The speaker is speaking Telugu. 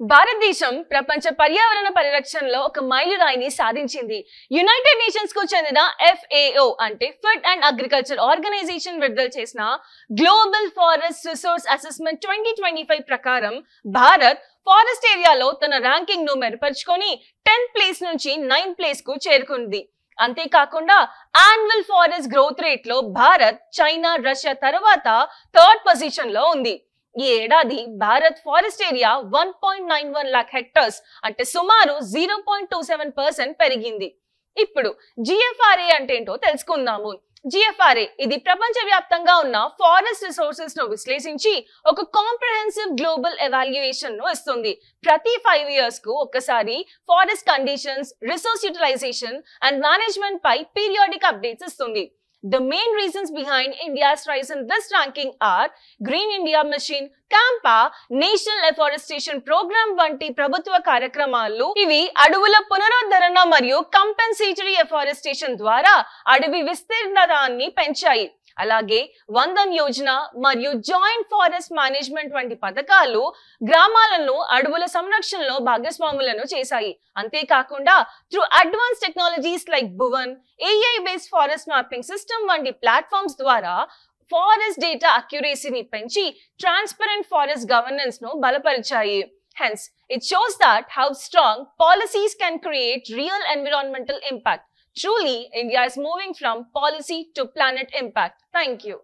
భారతదేశం ప్రపంచ పర్యావరణ పరిరక్షణలో ఒక మైలురాయిని సాధించింది. యునైటెడ్ నేషన్స్ కు చెందిన FAO అంటే ఫుడ్ అండ్ అగ్రికల్చర్ ఆర్గనైజేషన్ విడుదల చేసిన గ్లోబల్ ఫారెస్ట్ రిసోర్స్ అసెస్మెంట్ 2025 ప్రకారం భారత్ ఫారెస్ట్ ఏరియాలో తన ర్యాంకింగ్ ను మెరుగుపరుచుకొని 10th ప్లేస్ నుంచి 9th ప్లేస్ కు చేరుకుంది. అంతేకాకుండా యాన్యువల్ ఫారెస్ట్ గ్రోత్ రేట్ లో భారత్, చైనా, రష్యా తర్వాత 3rd పొజిషన్ లో ఉంది. ఈ ఏడాది Bharat forest area 1.91 lakh hectares అంటే సుమారు 0.27% పెరిగింది. ఇప్పుడు GFRA అంటే ఏంటో తెలుసుకుందాము. GFRA ఇది ప్రపంచవ్యాప్తంగా ఉన్న ఫారెస్ట్ రిసోర్సెస్ ను విశ్లేషించి ఒక కాంప్రహెన్సివ్ గ్లోబల్ ఎవాల్యుయేషన్ ను ఇస్తుంది. ప్రతి 5 years కు ఒకసారి forest conditions, resource utilisation and management పై పీరియాడిక్ అప్డేట్స్ ఇస్తుంది. The main reasons behind India's rise in this ranking are Green India Mission, Campa, National Afforestation Program వంటి ప్రభుత్వ కార్యక్రమాలు. ఇవి అడవుల పునరుద్ధరణ మరియు కంపెన్సేటరీ అఫారెస్టేషన్ ద్వారా అడవి విస్తీర్ణాన్ని పెంచాయి. అలాగే వందన్ యోజన మరియు జాయింట్ ఫారెస్ట్ మేనేజ్మెంట్ వంటి పథకాలు గ్రామాలను అడవుల సంరక్షణలో భాగస్వాములను చేశాయి. అంతేకాకుండా through advance technologies like Bhuvan, AI based forest mapping system వంటి ప్లాట్ఫామ్స్ ద్వారా ఫారెస్ట్ డేటా అక్యురసీని పెంచి ట్రాన్స్పరెంట్ ఫారెస్ట్ గవర్నెన్స్ ను బలపరిచాయి. Hence, it shows that how strong policies can create real environmental impact. Truly, India is moving from policy to planet impact. Thank you.